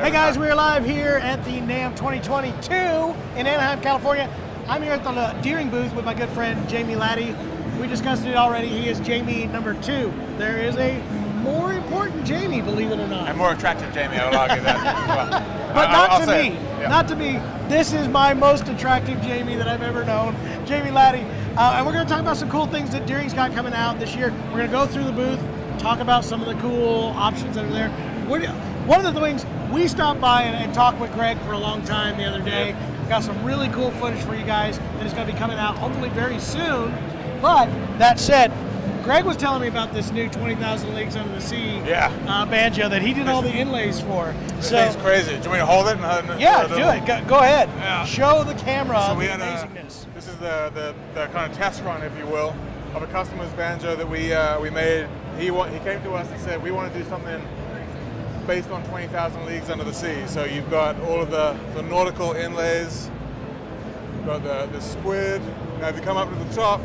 Hey guys, we are live here at the NAMM 2022 in Anaheim, California. I'm here at the Deering booth with my good friend Jamie Laddie. We discussed it already. He is Jamie number 2. There is a more important Jamie, believe it or not. And more attractive Jamie, I will argue that. Well, but not to me. Yeah. Not to me. This is my most attractive Jamie that I've ever known, Jamie Laddie. And we're going to talk about some cool things that Deering's got coming out this year. We're going to go through the booth, talk about some of the cool options that are there. One of the things, we stopped by and talked with Greg for a long time the other day. Yep. Got some really cool footage for you guys that is going to be coming out hopefully very soon. But that said, Greg was telling me about this new 20,000 Leagues Under the Sea banjo that he did all the inlays for. This thing's crazy. Do you want me to hold it? Yeah, do it. Go ahead. Yeah. Show the camera so we the had amazingness. This is the kind of test run, if you will, of a customer's banjo that we made. He came to us and said, we want to do something based on 20,000 Leagues Under the Sea. So you've got all of the nautical inlays, you've got the squid. Now if you come up to the top,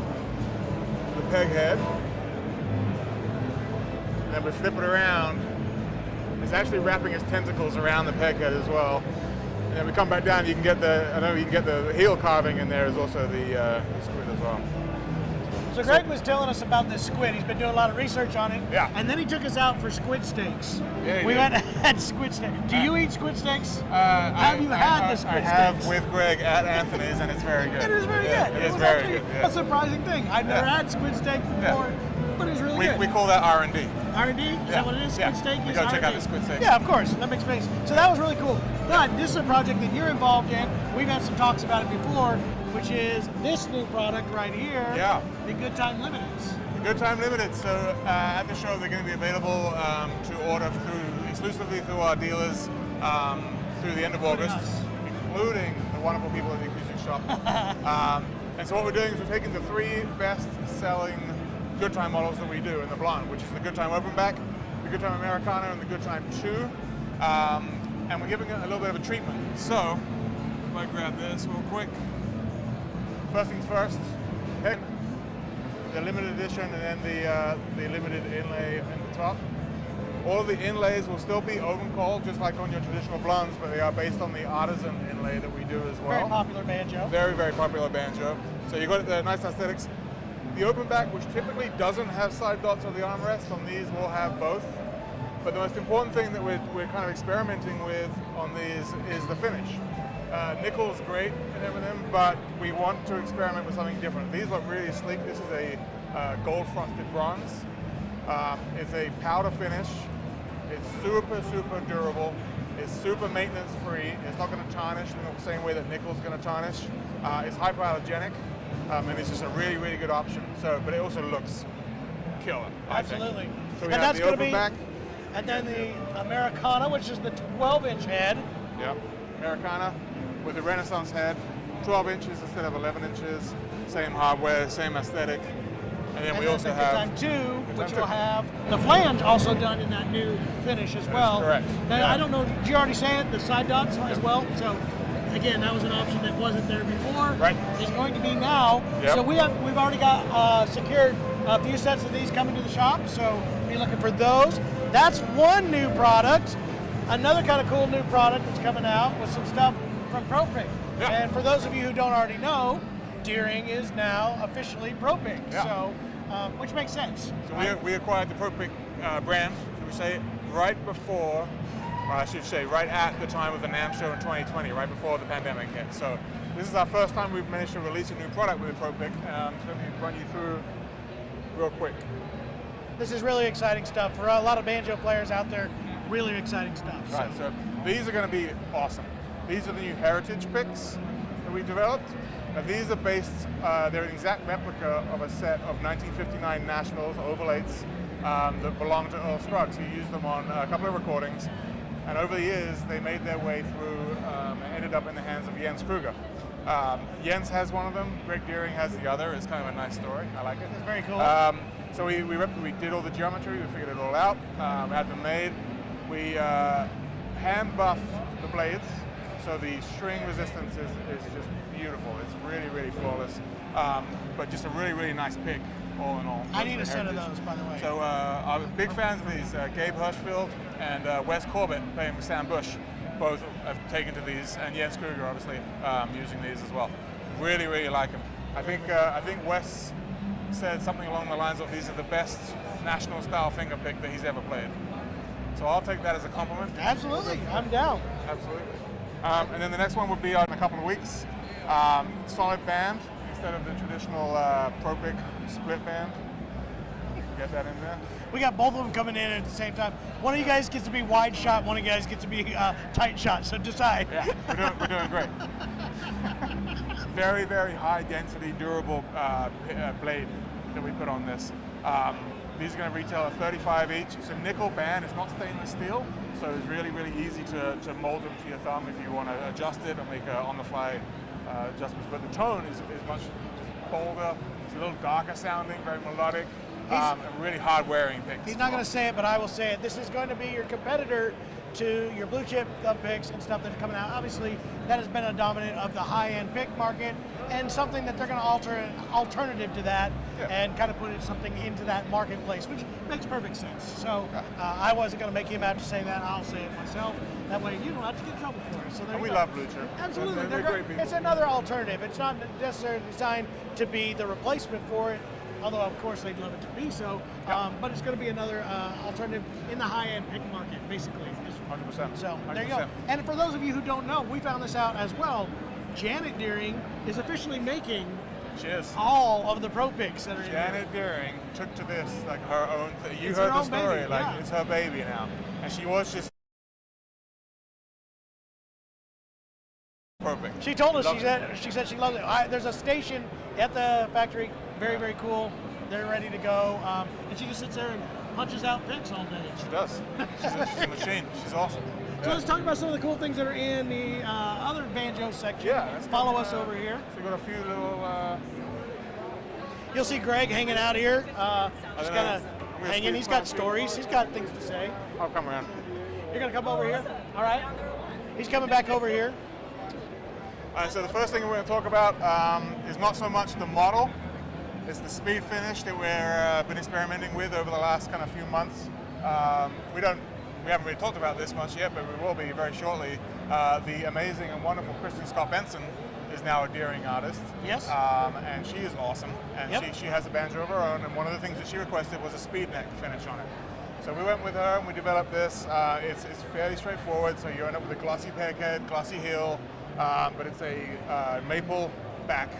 the peg head, and then we flip it around, it's actually wrapping its tentacles around the peg head as well. And then we come back down, you can get the heel carving in there is also the squid as well. So Greg was telling us about this squid. He's been doing a lot of research on it. Yeah. And then he took us out for squid steaks. Yeah, we went and had squid steaks. Do you eat squid steaks? Have you had the squid steaks? I have with Greg at Anthony's, and it's very good. It is very good. It is very good. Yeah. A surprising thing. I've never had squid steak before, but it's really good. We call that R&D. R&D? Is that what it is? Squid steak is go R&D? check out the squid steak. Yeah, of course. That makes sense. So that was really cool. But this is a project that you're involved in. We've had some talks about it before, which is this new product right here. Yeah. The Good Time Limiteds. The Good Time Limited. So at the show, they're going to be available to order exclusively through our dealers through the end of August, including the wonderful people at the Acoustic Shoppe. And so what we're doing is we're taking the 3 best-selling Good Time models that we do in the blonde, which is the Good Time Open Back, the Good Time Americana, and the Good Time 2. And we're giving it a little bit of a treatment. So if I grab this real quick. First things first, the limited edition and then the limited inlay in the top. All of the inlays will still be open cold, just like on your traditional blondes, but they are based on the artisan inlay that we do as well. Very popular banjo. Very, very popular banjo. So you got the nice aesthetics. The open back, which typically doesn't have side dots or the armrests, on these will have both. But the most important thing that we're kind of experimenting with on these is the finish. Nickel's great and everything, but we want to experiment with something different. These look really sleek. This is a gold frosted bronze. It's a powder finish. It's super, super durable. It's super maintenance free. It's not going to tarnish in the same way that nickel's going to tarnish. It's hypoallergenic, and it's just a really, really good option. So, but it also looks killer. Absolutely. So we have the open back. And then the Americana, which is the 12-inch head. Yep, Americana with the Renaissance head, 12 inches instead of 11 inches, same hardware, same aesthetic. And then we also have the Good Time 2, which will have the flange also done in that new finish as well. That's correct. Now, I don't know, did you already say it, the side dots as well? So again, that was an option that wasn't there before. Right. It's going to be now. Yep. So we've already got secured a few sets of these coming to the shop, so be looking for those. That's one new product. Another kind of cool new product that's coming out with some stuff from ProPick. Yeah. And for those of you who don't already know, Deering is now officially ProPick, so which makes sense. So we acquired the ProPick brand, should we say, right before, or I should say right at the time of the NAMM Show in 2020, right before the pandemic hit. So this is our first time we've managed to release a new product with ProPick. So let me run you through real quick. This is really exciting stuff for a lot of banjo players out there. Really exciting stuff. Right, so these are going to be awesome. These are the new heritage picks that we developed. Now these are based, they're an exact replica of a set of 1959 Nationals Oval 8s that belong to Earl Scruggs. He used them on a couple of recordings, and over the years they made their way through and ended up in the hands of Jens Kruger. Jens has one of them, Greg Deering has the other. It's kind of a nice story, I like it. It's very cool. So we did all the geometry, we figured it all out, had them made. We hand buff the blades, so the string resistance is just beautiful. It's really, really flawless, but just a really, really nice pick all in all. I need a set of those, by the way. So I'm big fans of these, Gabe Hirschfield and Wes Corbett playing with Sam Bush. both have taken to these, and Jens Kruger obviously using these as well. Really, really like them. I think Wes said something along the lines of these are the best national style finger pick that he's ever played. So I'll take that as a compliment. Absolutely, I'm down. Absolutely. And then the next one would be in a couple of weeks. Solid band instead of the traditional Pro Pick split band. Get that in there. We got both of them coming in at the same time. One of you guys gets to be wide shot, one of you guys gets to be tight shot, so decide. Yeah, we're doing great. Very, very high density, durable blade that we put on this. These are going to retail at $35 each. It's a nickel band, it's not stainless steel, so it's really, really easy to mold them to your thumb if you want to adjust it or make on-the-fly adjustments. But the tone is much bolder, it's a little darker sounding, very melodic, and really hard-wearing picks. He's not going to say it, but I will say it. This is going to be your competitor to your blue chip thumb picks and stuff that's coming out. Obviously, that has been a dominant of the high-end pick market, and something that they're going to alter an alternative to that, and kind of put something into that marketplace, which makes perfect sense. So I wasn't going to make him out to say that. I'll say it myself. That way you don't have to get in trouble for it. So there and you we go. love blue chip. Absolutely, they're great people. It's another alternative. It's not necessarily designed to be the replacement for it, although of course they'd love it to be so. But it's going to be another alternative in the high-end pick market, basically. 100%. So 100%. there you go. And for those of you who don't know, we found this out as well. Janet Deering is officially making all of the Pro Picks that are in Janet Deering took to this like her own thing. You It's heard her the own story, baby, like yeah. it's her baby now. And she was just perfect. She told us, she said she loves it. There's a station at the factory, very, very cool. They're ready to go. And she just sits there and punches out picks all day. She does. She's a machine. She's awesome. So let's talk about some of the cool things that are in the other banjo section. Yeah. Follow us over here. So we got a few little. You'll see Greg hanging out here. Just kind of hanging. He's got stories. He's got things to say. I'll come around. You're going to come over here? All right. He's coming back over here. All right, so the first thing we're going to talk about is not so much the model. It's the speed finish that we've been experimenting with over the last kind of few months. We haven't really talked about this much yet, but we will be very shortly. The amazing and wonderful Kristen Benson is now a Deering artist. Yes. And she is awesome. And she has a banjo of her own, and one of the things that she requested was a speed neck finish on it. So we went with her and we developed this. It's fairly straightforward, so you end up with a glossy peg head, glossy heel, but it's a maple back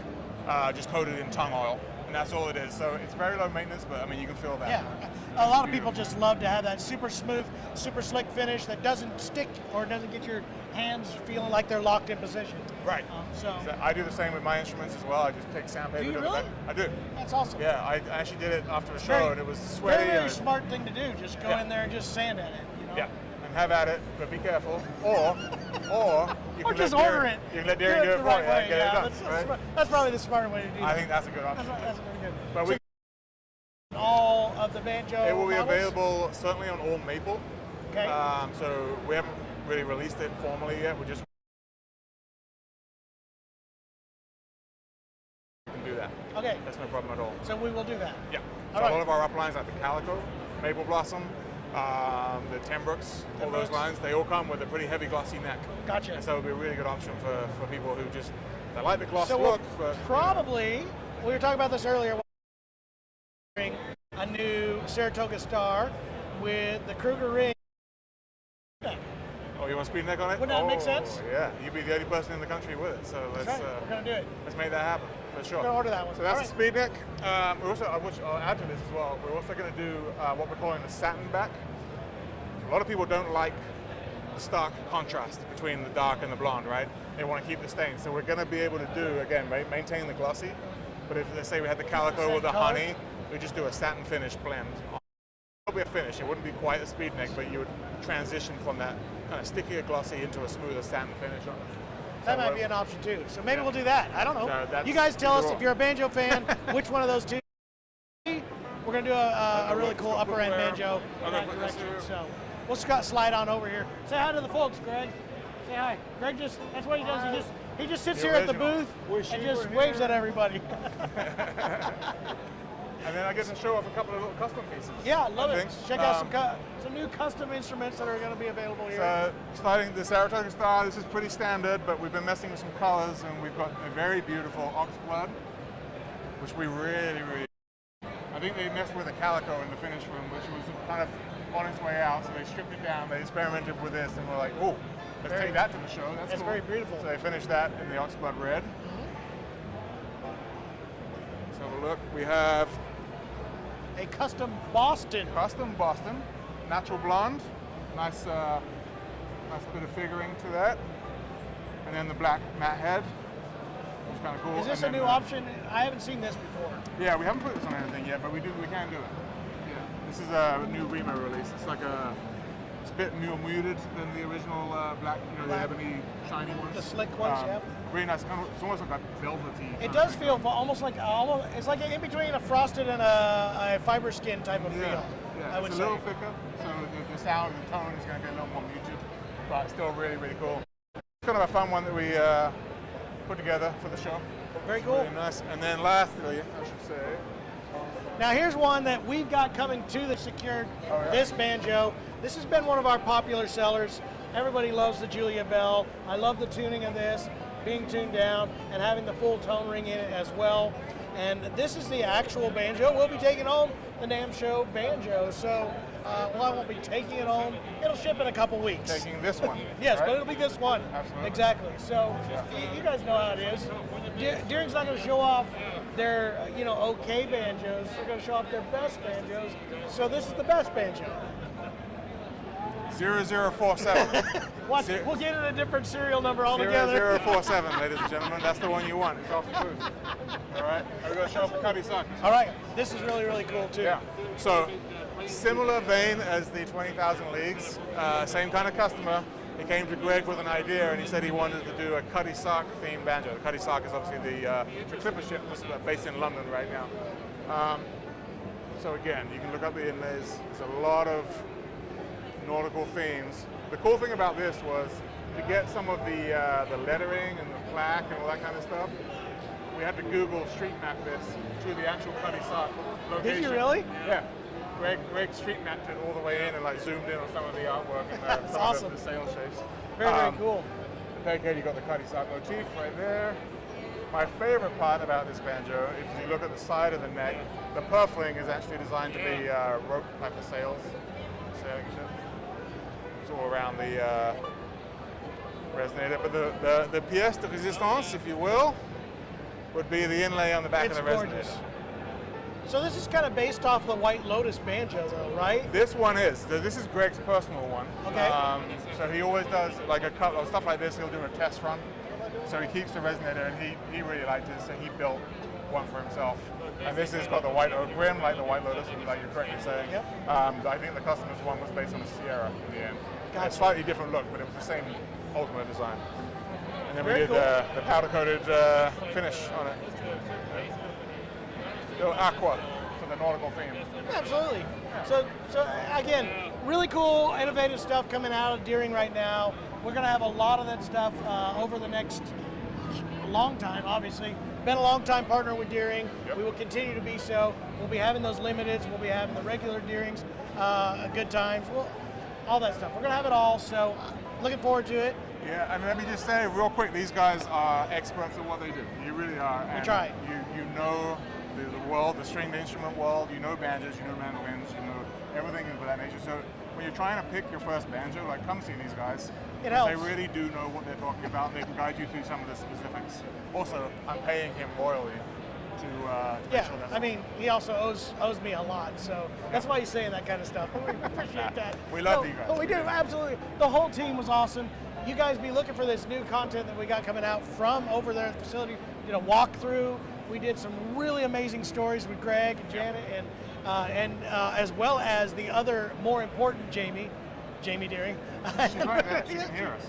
just coated in tongue oil. And that's all it is. So it's very low maintenance, but I mean, you can feel that. Yeah. A lot of people just love to have that super smooth, super slick finish that doesn't stick or doesn't get your hands feeling like they're locked in position. Right. So I do the same with my instruments as well. I just take sandpaper. Do you really? I do. That's awesome. Yeah, I actually did it after a show, and it was sweaty. Very, very smart thing to do. Just go in there and just sand at it. You know? Yeah. And have at it, but be careful. Or you can just order it. You can let Deering do it for you. Way. Get it done. That's probably the smarter way to do it. I think that's a good option. That's really good. But so all of the banjo it will be models? available certainly on all maple. Okay. So we haven't really released it formally yet. We're just can do that. Okay. That's no problem at all. So we will do that. Yeah. So a lot of our uplines like the Calico, Maple Blossom, the Tembrooks, all those lines, they all come with a pretty heavy glossy neck. Gotcha. And so it'll be a really good option for people who just, they like the gloss so look, but probably, we were talking about this earlier, a new Saratoga Star with the Kruger ring. Oh, you want speed neck on it? Wouldn't that make sense? Yeah, you'd be the only person in the country with it. So let's We're going to do it. Let's make that happen for sure. We're going to order that one. So that's the speed neck. We're also, I'll add to this as well. We're also going to do what we're calling a satin back. A lot of people don't like the stark contrast between the dark and the blonde, right? They want to keep the stain. So we're going to be able to do, again, maintain the glossy. But if, let's say we had the Calico with the honey, we just do a satin finish blend. It would be a finish. It wouldn't be quite a speed neck, but you would transition from that kind of stickier glossy into a smoother satin finish on it. That might be an option too. So maybe we'll do that. I don't know. So you guys tell us if you're a banjo fan, which one of those two. We're going to do a really cool upper end banjo in that direction. So we'll slide on over here. Say hi to the folks, Greg. Say hi. Greg that's what he does. He just sits here at the booth and just waves at everybody. And then I get to show off a couple of little custom pieces. Yeah, love it. Things. Check out some new custom instruments that are going to be available here. So, starting the Saratoga Style, this is pretty standard, but we've been messing with some colors, and we've got a very beautiful Oxblood, which we really, really. I think they messed with a calico in the finish room, which was kind of on its way out, so they stripped it down, they experimented with this, and we're like, oh, let's take that to the show. That's cool. Very beautiful. So they finished that in the Oxblood red. Let's have a look. We have a custom Boston. Custom Boston, natural blonde. Nice, nice bit of figuring to that. And then the black matte head, which is kind of cool. Is this a new option? I haven't seen this before. Yeah, we haven't put this on anything yet, but we can do it. Yeah. This is a new Remo release. It's like it's a bit more muted than the original black, the ebony shiny ones. The slick ones, yeah. Really nice. It's almost like a velvety. It does feel almost like it's like in between a frosted and a fiber skin type of feel. Yeah, I would it's say. A little thicker, so the sound, the tone is going to be a little more muted, but still really, really cool. It's kind of a fun one that we put together for the show. Very cool. Really nice. And then lastly, I should say. Now here's one that we've got coming to the secured this banjo. This has been one of our popular sellers. Everybody loves the Julia Bell. I love the tuning of this, being tuned down and having the full tone ring in it as well. And this is the actual banjo. We'll be taking home the NAMM Show banjo. So, well, I won't be taking it home. It'll ship in a couple weeks. Taking this one. Yes, right? but it'll be this one. Absolutely. Exactly. So, you guys know how it is. Deering's not going to show off their, okay banjos. They're going to show off their best banjos. So this is the best banjo. 0047. Watch, we'll get in a different serial number altogether. 0047, ladies and gentlemen. That's the one you want. It's off the booth. All right. We're going to show off the cutty sock. All right. This is really, really cool too. Yeah. So, similar vein as the 20,000 Leagues. Same kind of customer. He came to Greg with an idea, and he said he wanted to do a cutty sock themed banjo. The cutty sock is obviously the Clipper ship based in London right now. So again, you can look up the inlays. There's a lot of nautical themes. The cool thing about this was to get some of the lettering and the plaque and all that kind of stuff. We had to Google street map this to the actual cutty sock location. Did you really? Yeah. Greg street mapped it all the way in and zoomed in on some of the artwork and some awesome. of the sail shapes. Very, very cool. Again, you got the cutty sock motif right there. My favorite part about this banjo, if you look at the side of the neck, the purfling is actually designed to be rope like the sails, sailing ship. It's all around the resonator. But the pièce de résistance, if you will, would be the inlay on the back of the resonator. Gorgeous. So this is kind of based off the White Lotus banjo, though, right? This one is. This is Greg's personal one. Okay. So he always does like a couple of stuff like this. He'll do a test run. So he keeps the resonator, and he really liked it, so he built one for himself. And this has got the white oak rim, like the White Lotus, like you're correctly saying. Yep. I think the customer's one was based on a Sierra in the end. Gotcha. A slightly different look, but it was the same ultimate design. And then Very we did cool. the powder-coated finish on it. Little aqua for the nautical theme. Absolutely. So again, really cool, innovative stuff coming out of Deering right now. We're going to have a lot of that stuff over the next long time, obviously. Been a long time partner with Deering. Yep. We will continue to be so. We'll be having those limiteds. We'll be having the regular Deerings, good times, all that stuff. We're going to have it all, so looking forward to it. Yeah, and let me just say real quick, these guys are experts at what they do. You really are. We try. You know the world, the stringed instrument world. You know banjos, you know mandolins, you know everything of that nature. So when you're trying to pick your first banjo, like come see these guys. It helps. They really do know what they're talking about. They can guide you through some of the specifics. Also, I'm paying him royally to make sure that's I mean, he also owes me a lot, so that's why he's saying that kind of stuff. We appreciate that. We love you guys. But we do, absolutely. The whole team was awesome. You guys be looking for this new content that we got coming out from over there at the facility. Did a walkthrough. We did some really amazing stories with Greg and Janet, and as well as the other more important Jamie Deering. She's right there. She can hear us.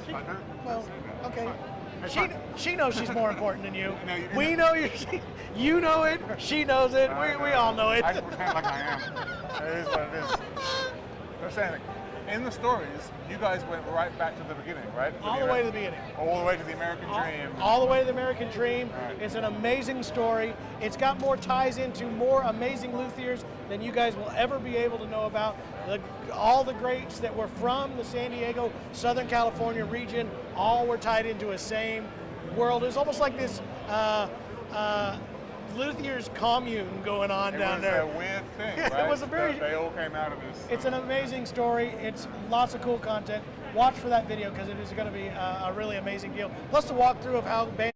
Well, okay. It's fine. She knows she's more important than you. No, We know you know it. She knows it. We all know it. I can pretend like I am. It is what it is. Don't say anything. in the stories, you guys went right back to the beginning, right? All the way to the beginning. All the way to the American Dream. All the way to the American Dream. Right. It's an amazing story. It's got more ties into more amazing luthiers than you guys will ever be able to know about. All the greats that were from the San Diego, Southern California region, all were tied into a same world. It's almost like this luthiers commune going on down there. It was a weird thing, right? It was a very. They all came out of this. It's an amazing story. It's lots of cool content. Watch for that video because it is going to be a really amazing deal. Plus the walkthrough of how Benson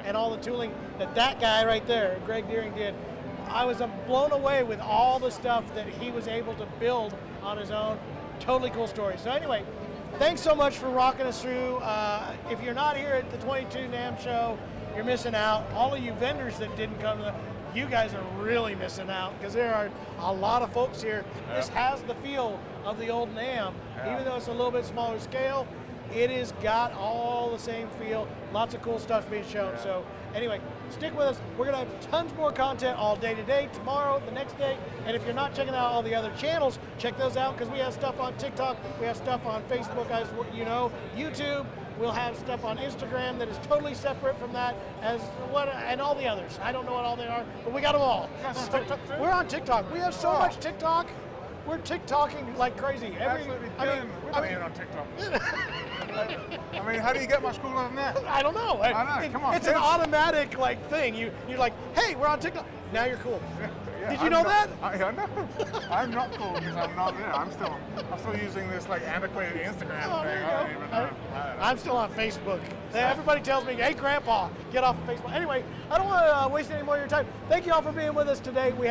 and all the tooling that guy right there, Greg Deering, did. I was blown away with all the stuff that he was able to build on his own. Totally cool story. So anyway, thanks so much for rocking us through. If you're not here at the 22 NAMM Show, you're missing out. All of you vendors that didn't come to you guys are really missing out because there are a lot of folks here. Yeah. This has the feel of the old NAMM, even though it's a little bit smaller scale. It has got all the same feel. Lots of cool stuff being shown. Yeah. So anyway, stick with us. We're gonna have tons more content all day today, tomorrow, the next day. And if you're not checking out all the other channels, check those out because we have stuff on TikTok, we have stuff on Facebook, as you know, YouTube. We'll have stuff on Instagram that is totally separate from that, and all the others. I don't know what all they are, but we got them all. We're on TikTok. We have so much TikTok. We're TikToking like crazy. Absolutely. We're not even on TikTok. I mean, how do you get much cooler than that? I don't know. I know. Come on. It's an automatic thing. You're like, hey, we're on TikTok. Now you're cool. Yeah, did you know that? I know. I'm not cool because I'm not there. I'm still using this antiquated Instagram thing. I don't even know. I'm still on Facebook. Everybody tells me, hey, Grandpa, get off of Facebook. Anyway, I don't want to waste any more of your time. Thank you all for being with us today. We had